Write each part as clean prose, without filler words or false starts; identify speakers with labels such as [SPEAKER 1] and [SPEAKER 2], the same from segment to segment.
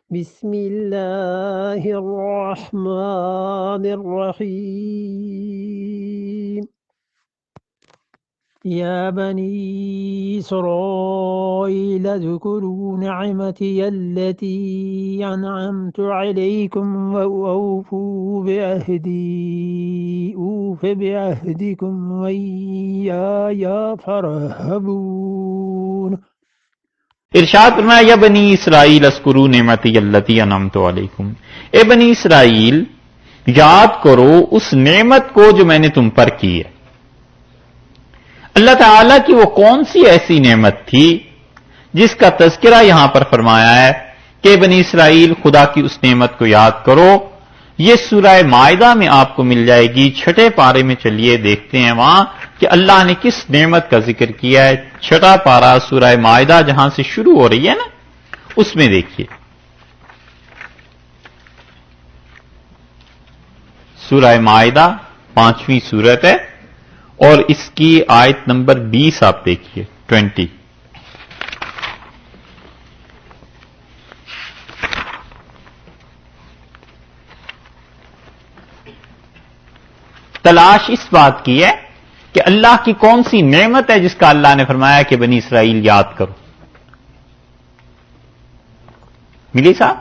[SPEAKER 1] بسم الله الرحمن الرحيم يا بني إسرائيل اذكروا نعمتي التي أنعمت عليكم وأوفوا بعهدي أوف بعهدكم وإياي فارهبون۔
[SPEAKER 2] ارشاد فرمایا یا بنی اسرائیل اذکروا نعمتی التی انعمت علیکم، اے بنی اسرائیل یاد کرو اس نعمت کو جو میں نے تم پر کی ہے۔ اللہ تعالیٰ کی وہ کون سی ایسی نعمت تھی جس کا تذکرہ یہاں پر فرمایا ہے کہ بنی اسرائیل خدا کی اس نعمت کو یاد کرو۔ یہ سورہ مائدہ میں آپ کو مل جائے گی، چھٹے پارے میں چلیے دیکھتے ہیں وہاں کہ اللہ نے کس نعمت کا ذکر کیا ہے۔ چھٹا پارہ سورہ مائدہ جہاں سے شروع ہو رہی ہے نا، اس میں دیکھیے سورہ مائدہ 5ویں سورت ہے اور اس کی آیت نمبر 20 آپ دیکھیے 20۔ تلاش اس بات کی ہے کہ اللہ کی کون سی نعمت ہے جس کا اللہ نے فرمایا کہ بنی اسرائیل یاد کرو۔ ملی صاحب؟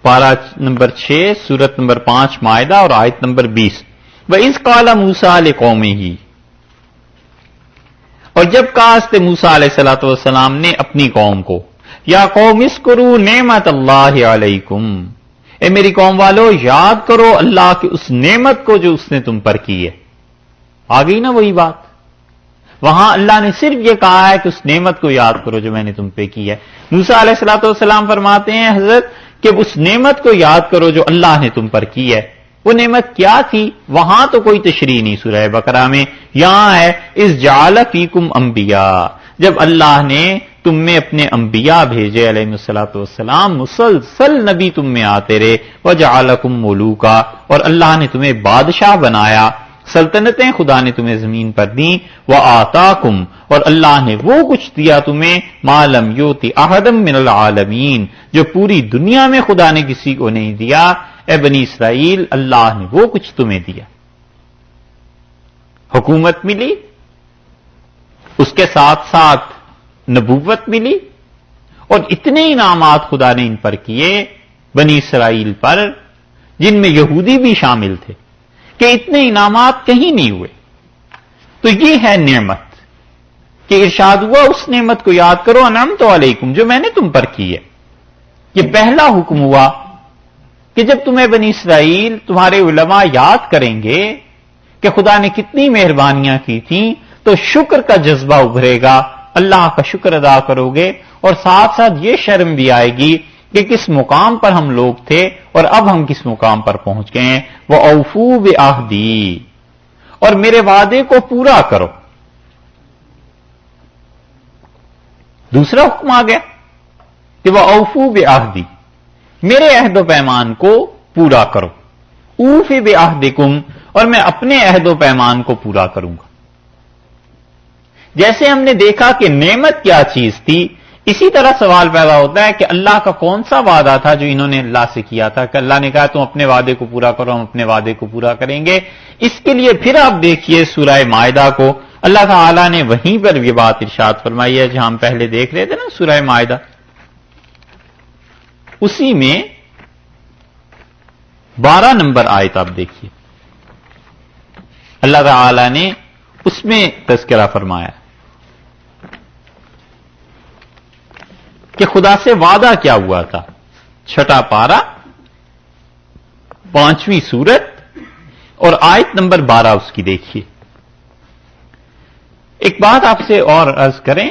[SPEAKER 2] پارہ نمبر 6 سورت نمبر 5 مائدہ اور آیت نمبر 20۔ وَإِذْ قَالَ مُوسَىٰ لِقَوْمِهِ، اور جب کہا حضرت موسیٰ علیہ السلام نے اپنی قوم کو، یا قوم اذکروا نعمت اللہ علیکم، اے میری قوم والو یاد کرو اللہ کی اس نعمت کو جو اس نے تم پر کی ہے۔ آ گئی نا وہی بات، وہاں اللہ نے صرف یہ کہا ہے کہ اس نعمت کو یاد کرو جو میں نے تم پہ کی ہے۔ موسیٰ علیہ السلام فرماتے ہیں حضرت کہ اس نعمت کو یاد کرو جو اللہ نے تم پر کی ہے۔ وہ نعمت کیا تھی؟ وہاں تو کوئی تشریح نہیں سورہ بقرہ میں، یہاں ہے اذ جعل فیکم انبیاء، جب اللہ نے تم میں اپنے انبیاء بھیجے علیہ السلام، مسلسل نبی تم میں آتے رہے، وجعلکم ملوکا، اور اللہ نے تمہیں بادشاہ بنایا، سلطنتیں خدا نے تمہیں زمین پر دیں، وآتاکم، اور اللہ نے وہ کچھ دیا تمہیں ما لم یؤتی احدا من العالمین، جو پوری دنیا میں خدا نے کسی کو نہیں دیا۔ اے بنی اسرائیل اللہ نے وہ کچھ تمہیں دیا، حکومت ملی، اس کے ساتھ ساتھ نبوت ملی، اور اتنے انعامات خدا نے ان پر کیے بنی اسرائیل پر جن میں یہودی بھی شامل تھے کہ اتنے انعامات کہیں نہیں ہوئے۔ تو یہ ہے نعمت کہ ارشاد ہوا اس نعمت کو یاد کرو انعمت علیکم جو میں نے تم پر کی ہے۔ یہ پہلا حکم ہوا کہ جب تمہیں بنی اسرائیل تمہارے علماء یاد کریں گے کہ خدا نے کتنی مہربانیاں کی تھیں تو شکر کا جذبہ ابھرے گا، اللہ کا شکر ادا کرو گے، اور ساتھ ساتھ یہ شرم بھی آئے گی کہ کس مقام پر ہم لوگ تھے اور اب ہم کس مقام پر پہنچ گئے ہیں۔ وَأَوْفُوا بِعَهْدِي، اور میرے وعدے کو پورا کرو۔ دوسرا حکم آ گیا کہ وَأَوْفُوا بِعَهْدِي، میرے عہد و پیمان کو پورا کرو۔ اوف بعہدکم، اور میں اپنے عہد و پیمان کو پورا کروں گا۔ جیسے ہم نے دیکھا کہ نعمت کیا چیز تھی، اسی طرح سوال پیدا ہوتا ہے کہ اللہ کا کون سا وعدہ تھا جو انہوں نے اللہ سے کیا تھا کہ اللہ نے کہا تم اپنے وعدے کو پورا کرو، ہم اپنے وعدے کو پورا کریں گے۔ اس کے لیے پھر آپ دیکھیے سورہ مائدہ کو، اللہ تعالیٰ نے وہیں پر یہ بات ارشاد فرمائی ہے جہاں ہم پہلے دیکھ رہے تھے نا سورہ مائدہ، اسی میں 12 نمبر آیت آپ دیکھیے، اللہ تعالی نے اس میں تذکرہ فرمایا کہ خدا سے وعدہ کیا ہوا تھا۔ چھٹا پارہ 5ویں سورت اور آیت نمبر 12 اس کی دیکھیے۔ ایک بات آپ سے اور عرض کریں،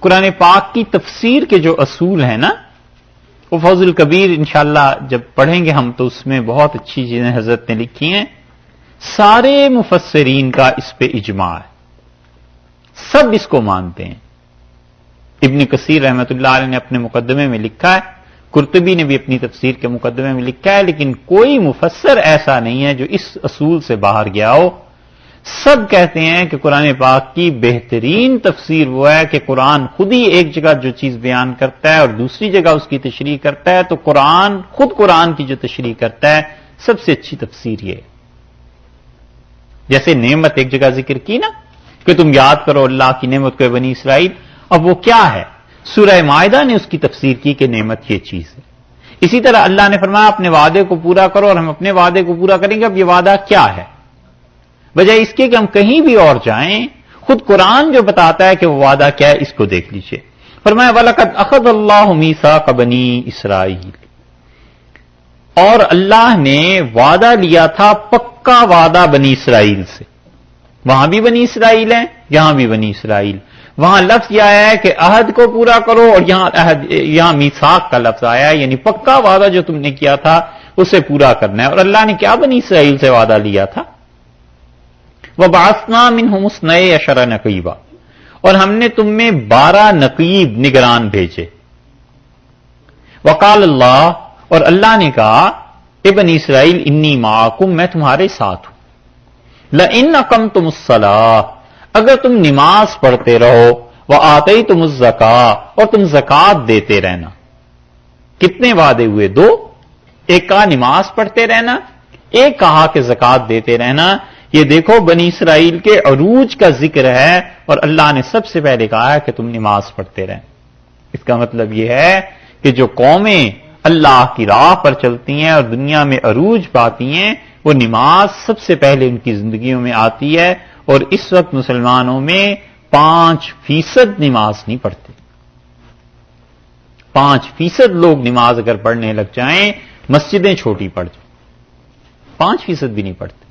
[SPEAKER 2] قرآن پاک کی تفسیر کے جو اصول ہیں نا، وہ فوز الکبیر انشاءاللہ جب پڑھیں گے ہم تو اس میں بہت اچھی چیزیں حضرت نے لکھی ہیں۔ سارے مفسرین کا اس پہ اجماع ہے، سب اس کو مانتے ہیں۔ ابن کثیر رحمۃ اللہ علیہ نے اپنے مقدمے میں لکھا ہے، قرطبی نے بھی اپنی تفسیر کے مقدمے میں لکھا ہے، لیکن کوئی مفسر ایسا نہیں ہے جو اس اصول سے باہر گیا ہو۔ سب کہتے ہیں کہ قرآن پاک کی بہترین تفسیر وہ ہے کہ قرآن خود ہی ایک جگہ جو چیز بیان کرتا ہے اور دوسری جگہ اس کی تشریح کرتا ہے، تو قرآن کی جو تشریح کرتا ہے سب سے اچھی تفسیر یہ ہے۔ جیسے نعمت ایک جگہ ذکر کی نا کہ تم یاد کرو اللہ کی نعمت کو بنی اسرائیل، اب وہ کیا ہے؟ سورہ مائدہ نے اس کی تفسیر کی کہ نعمت یہ چیز ہے۔ اسی طرح اللہ نے فرمایا اپنے وعدے کو پورا کرو، اور ہم اپنے وعدے کو پورا کریں گے۔ اب یہ وعدہ کیا ہے؟ بجائے اس کے کہ ہم کہیں بھی اور جائیں، خود قرآن جو بتاتا ہے کہ وہ وعدہ کیا ہے، اس کو دیکھ لیجئے۔ فرمایا وَلَقَدْ أَخَذَ اللَّهُ مِيثَاقَ بَنِي إِسْرَائِيلَ، اور اللہ نے وعدہ لیا تھا، پکا وعدہ بنی اسرائیل سے۔ وہاں بھی بنی اسرائیل ہیں، یہاں بھی بنی اسرائیل۔ وہاں لفظ یہ آیا ہے کہ عہد کو پورا کرو، اور یہاں میثاق کا لفظ آیا ہے، یعنی پکا وعدہ جو تم نے کیا تھا اسے پورا کرنا ہے۔ اور اللہ نے کیا بنی اسرائیل سے وعدہ لیا تھا؟ وَبَعَثْنَا مِنْهُمُ اثْنَيْ عَشَرَ نَقِيبًا، اور ہم نے تم میں 12 نقیب نگران بھیجے۔ وقال اللہ، اور اللہ نے کہا اے بنی اسرائیل انی معکم، میں تمہارے ساتھ ہوں۔ لئن اقمتم الصلاۃ، اگر تم نماز پڑھتے رہو، وآتیتم الزکاۃ، اور تم زکات دیتے رہنا۔ کتنے وعدے ہوئے؟ 2۔ ایک کہا نماز پڑھتے رہنا، ایک کہا کہ زکات دیتے رہنا۔ یہ دیکھو بنی اسرائیل کے عروج کا ذکر ہے، اور اللہ نے سب سے پہلے کہا ہے کہ تم نماز پڑھتے رہیں۔ اس کا مطلب یہ ہے کہ جو قومیں اللہ کی راہ پر چلتی ہیں اور دنیا میں عروج پاتی ہیں، وہ نماز سب سے پہلے ان کی زندگیوں میں آتی ہے۔ اور اس وقت مسلمانوں میں 5% نماز نہیں پڑھتے۔ 5% لوگ نماز اگر پڑھنے لگ جائیں، مسجدیں چھوٹی پڑ جائیں، 5% بھی نہیں پڑھتے۔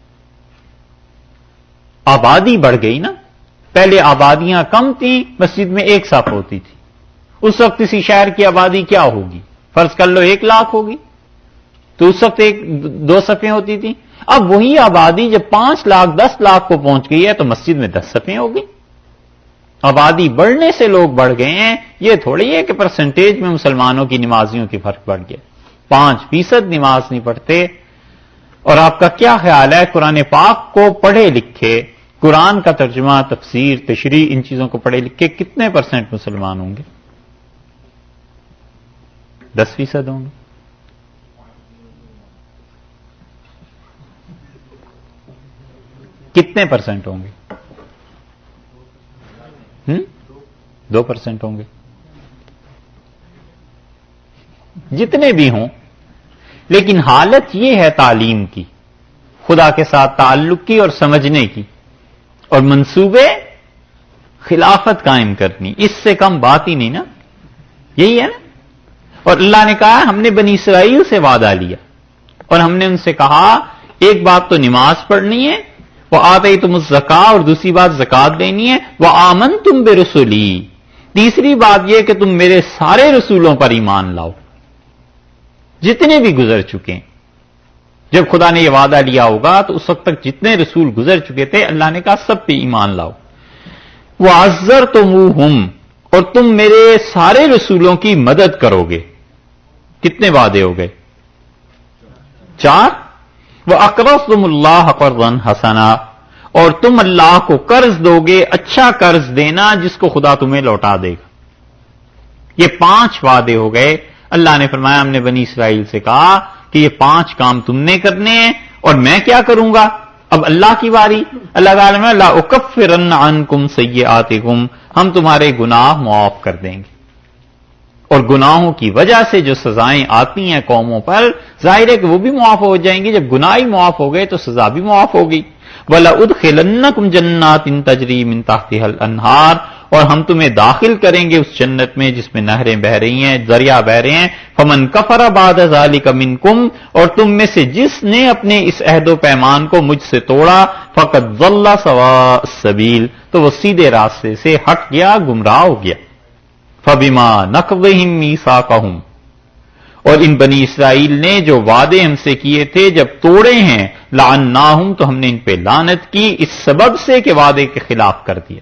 [SPEAKER 2] آبادی بڑھ گئی نا، پہلے آبادیاں کم تھیں، مسجد میں ایک صف ہوتی تھی۔ اس وقت کسی شہر کی آبادی کیا ہوگی؟ فرض کر لو 1 لاکھ ہوگی، تو اس وقت 2 صفیں ہوتی تھیں۔ اب وہی آبادی جب 5 لاکھ 10 لاکھ کو پہنچ گئی ہے تو مسجد میں 10 صفیں ہو گئی۔ آبادی بڑھنے سے لوگ بڑھ گئے ہیں، یہ تھوڑی ہے کہ پرسنٹیج میں مسلمانوں کی نمازیوں کی فرق بڑھ گیا۔ 5% نماز نہیں پڑھتے۔ اور آپ کا کیا خیال ہے قرآن پاک کو پڑھے لکھے، قرآن کا ترجمہ، تفسیر، تشریح، ان چیزوں کو پڑھے لکھے کتنے % مسلمان ہوں گے؟ 10% ہوں گے۔ کتنے % ہوں گے؟ 2% ہوں گے۔ جتنے بھی ہوں، لیکن حالت یہ ہے تعلیم کی، خدا کے ساتھ تعلق کی اور سمجھنے کی، اور منصوبے خلافت قائم کرنی، اس سے کم بات ہی نہیں نا، یہی ہے نا۔ اور اللہ نے کہا ہم نے بنی اسرائیل سے وعدہ لیا، اور ہم نے ان سے کہا ایک بات تو نماز پڑھنی ہے، وآتیتم الزکاۃ، اور دوسری بات زکات دینی ہے، وآمنتم برسلی، تیسری بات یہ کہ تم میرے سارے رسولوں پر ایمان لاؤ، جتنے بھی گزر چکے ہیں۔ جب خدا نے یہ وعدہ لیا ہوگا تو اس وقت تک جتنے رسول گزر چکے تھے، اللہ نے کہا سب پہ ایمان لاؤ۔ وَعَزَّرْتُمُوهُمْ، اور تم میرے سارے رسولوں کی مدد کرو گے۔ کتنے وعدے ہو گئے؟ 4۔ وَأَقْرَضْتُمُ اللَّهَ قَرْضًا حَسَنًا، اور تم اللہ کو قرض دو گے، اچھا قرض دینا جس کو خدا تمہیں لوٹا دے گا۔ یہ 5 وعدے ہو گئے۔ اللہ نے فرمایا ہم نے بنی اسرائیل سے کہا کہ یہ 5 کام تم نے کرنے ہیں، اور میں کیا کروں گا؟ اب اللہ کی باری، اللہ تعالیٰ میں لا اکفرن عنکم سیئاتکم، ہم تمہارے گناہ معاف کر دیں گے۔ اور گناہوں کی وجہ سے جو سزائیں آتی ہیں قوموں پر، ظاہر ہے کہ وہ بھی معاف ہو جائیں گی۔ جب گناہ ہی معاف ہو گئے تو سزا بھی معاف ہوگی۔ وَلَأُدْخِلَنَّكُمْ جَنَّاتٍ تَجْرِي مِن تَحْتِهَا الْأَنْهَارُ، اور ہم تمہیں داخل کریں گے اس جنت میں جس میں نہریں بہ رہی ہیں، دریا بہ رہے ہیں۔ فَمَنْ كَفَرَ بَعْدَ ذَلِكَ مِنْكُمْ، اور تم میں سے جس نے اپنے اس عہد و پیمان کو مجھ سے توڑا، فَقَدْ ضَلَّ سَوَاءَ السَّبِيلِ، تو وہ سیدھے راستے سے ہٹ گیا، گمراہ ہو گیا۔ فَبِمَا نَقْضِهِمْ مِيثَاقَهُمْ، اور ان بنی اسرائیل نے جو وعدے ہم سے کیے تھے جب توڑے ہیں، لعناہم، تو ہم نے ان پہ لعنت کی اس سبب سے کہ وعدے کے خلاف کر دیا۔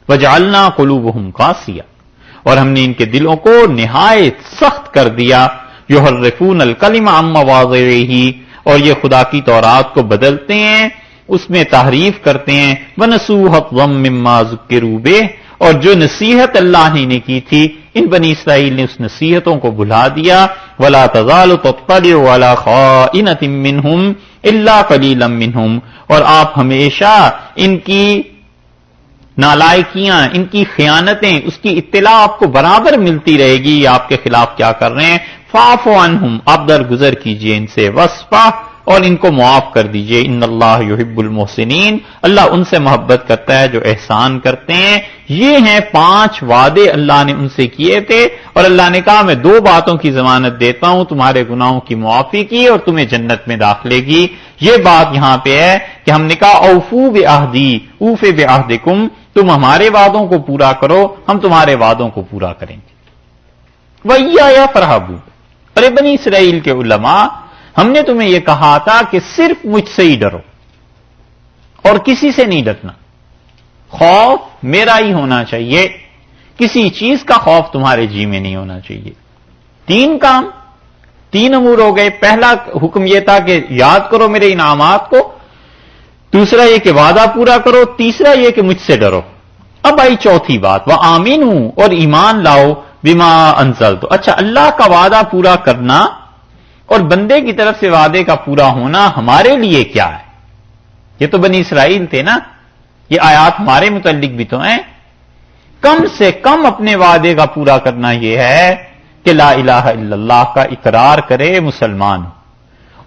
[SPEAKER 2] وجعلنا قلوبہم قاسیہ، اور ہم نے ان کے دلوں کو نہایت سخت کر دیا۔ یحرفون الکلم عن مواضعہ، اور یہ خدا کی تورات کو بدلتے ہیں اس میں تحریف کرتے ہیں. وَنَسُوا حَظًّا مِّمَّا ذُكِّرُوا بِهِ، اور جو نصیحت اللہ نے کی تھی ان بنی اسرائیل نے اس نصیحتوں کو بھلا دیا. وَلَا تَزَالُ تَطَّلِعُ عَلَىٰ خَائِنَةٍ مِّنْهُمْ إِلَّا قَلِيلًا مِّنْهُمْ، اور آپ ہمیشہ ان کی نالائکیاں، ان کی خیانتیں، اس کی اطلاع آپ کو برابر ملتی رہے گی آپ کے خلاف کیا کر رہے ہیں. فَاعْفُ عَنْهُمْ، آپ درگزر کیجئے ان سے. وَاصْفَحْ، اور ان کو معاف کر دیجئے. ان اللہ یحب المحسنین، اللہ ان سے محبت کرتا ہے جو احسان کرتے ہیں. یہ ہیں 5 وعدے اللہ نے ان سے کیے تھے، اور اللہ نے کہا میں 2 باتوں کی ضمانت دیتا ہوں، تمہارے گناہوں کی معافی کی اور تمہیں جنت میں داخلے کی. یہ بات یہاں پہ ہے کہ ہم نے کہا اوفو بعہدی اوف بعہدکم، تم ہمارے وعدوں کو پورا کرو، ہم تمہارے وعدوں کو پورا کریں گے. وَإِيَّايَ فَارْهَبُوا، ارے بنی اسرائیل کے علماء، ہم نے تمہیں یہ کہا تھا کہ صرف مجھ سے ہی ڈرو اور کسی سے نہیں ڈرنا. خوف میرا ہی ہونا چاہیے، کسی چیز کا خوف تمہارے جی میں نہیں ہونا چاہیے. 3 امور ہو گئے. پہلا حکم یہ تھا کہ یاد کرو میرے انعامات کو، دوسرا یہ کہ وعدہ پورا کرو، تیسرا یہ کہ مجھ سے ڈرو. اب آئی چوتھی بات، وَآمِنُوا، اور ایمان لاؤ، بِمَا أَنزَلْتُ. اچھا، اللہ کا وعدہ پورا کرنا اور بندے کی طرف سے وعدے کا پورا ہونا ہمارے لیے کیا ہے؟ یہ تو بنی اسرائیل تھے نا، یہ آیات ہمارے متعلق بھی تو ہیں. کم سے کم اپنے وعدے کا پورا کرنا یہ ہے کہ لا الہ الا اللہ کا اقرار کرے مسلمان،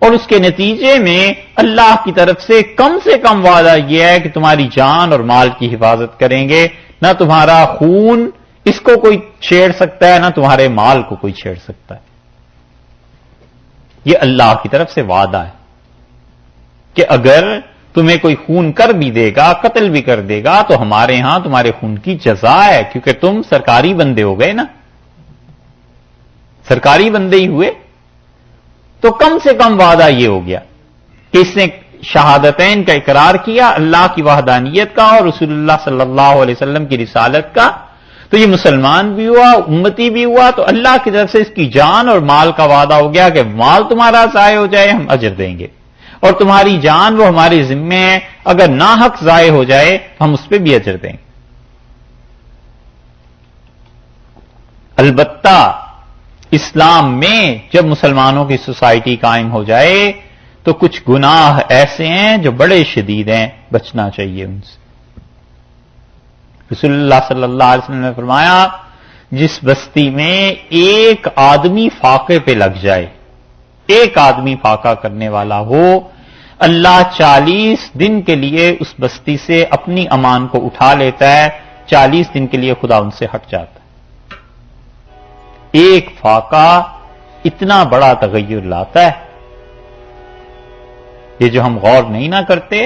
[SPEAKER 2] اور اس کے نتیجے میں اللہ کی طرف سے کم وعدہ یہ ہے کہ تمہاری جان اور مال کی حفاظت کریں گے. نہ تمہارا خون اس کو کوئی چھیڑ سکتا ہے، نہ تمہارے مال کو کوئی چھیڑ سکتا ہے. یہ اللہ کی طرف سے وعدہ ہے کہ اگر تمہیں کوئی خون کر بھی دے گا، قتل بھی کر دے گا، تو ہمارے ہاں تمہارے خون کی جزا ہے، کیونکہ تم سرکاری بندے ہو گئے نا، سرکاری بندے ہی ہوئے. تو کم سے کم وعدہ یہ ہو گیا کہ اس نے شہادتین کا اقرار کیا، اللہ کی وحدانیت کا اور رسول اللہ صلی اللہ علیہ وسلم کی رسالت کا. تو یہ مسلمان بھی ہوا، امتی بھی ہوا، تو اللہ کی طرف سے اس کی جان اور مال کا وعدہ ہو گیا کہ مال تمہارا ضائع ہو جائے ہم اجر دیں گے، اور تمہاری جان وہ ہمارے ذمے ہے، اگر ناحق ضائع ہو جائے تو ہم اس پہ بھی اجر دیں گے. البتہ اسلام میں جب مسلمانوں کی سوسائٹی قائم ہو جائے تو کچھ گناہ ایسے ہیں جو بڑے شدید ہیں، بچنا چاہیے ان سے. رسول اللہ صلی اللہ علیہ وسلم نے فرمایا جس بستی میں ایک آدمی فاقے پہ لگ جائے، ایک آدمی فاقہ کرنے والا ہو، اللہ 40 دن کے لیے اس بستی سے اپنی امان کو اٹھا لیتا ہے، 40 دن کے لیے خدا ان سے ہٹ جاتا ہے. ایک فاقہ اتنا بڑا تغیر لاتا ہے، یہ جو ہم غور نہیں نہ کرتے.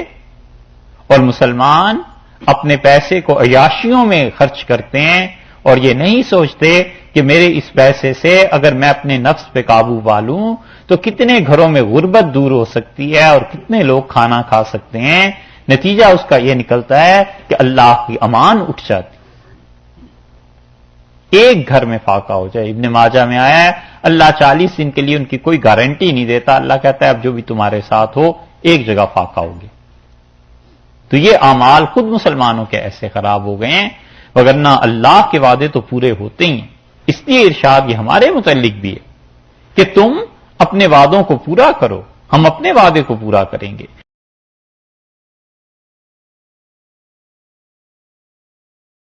[SPEAKER 2] اور مسلمان اپنے پیسے کو عیاشیوں میں خرچ کرتے ہیں اور یہ نہیں سوچتے کہ میرے اس پیسے سے اگر میں اپنے نفس پہ قابو پا لوں تو کتنے گھروں میں غربت دور ہو سکتی ہے اور کتنے لوگ کھانا کھا سکتے ہیں. نتیجہ اس کا یہ نکلتا ہے کہ اللہ کی امان اٹھ جاتی. ایک گھر میں فاقہ ہو جائے. ابن ماجہ میں آیا ہے اللہ 40 دن کے لیے ان کی کوئی گارنٹی نہیں دیتا، اللہ کہتا ہے اب جو بھی تمہارے ساتھ ہو ایک جگہ فاقہ ہوگی. تو یہ اعمال خود مسلمانوں کے ایسے خراب ہو گئے ہیں، وگرنہ اللہ کے وعدے تو پورے ہوتے ہی ہیں. اس لیے ارشاد یہ ہمارے متعلق بھی ہے کہ تم اپنے وعدوں کو پورا کرو، ہم اپنے وعدے کو پورا کریں گے.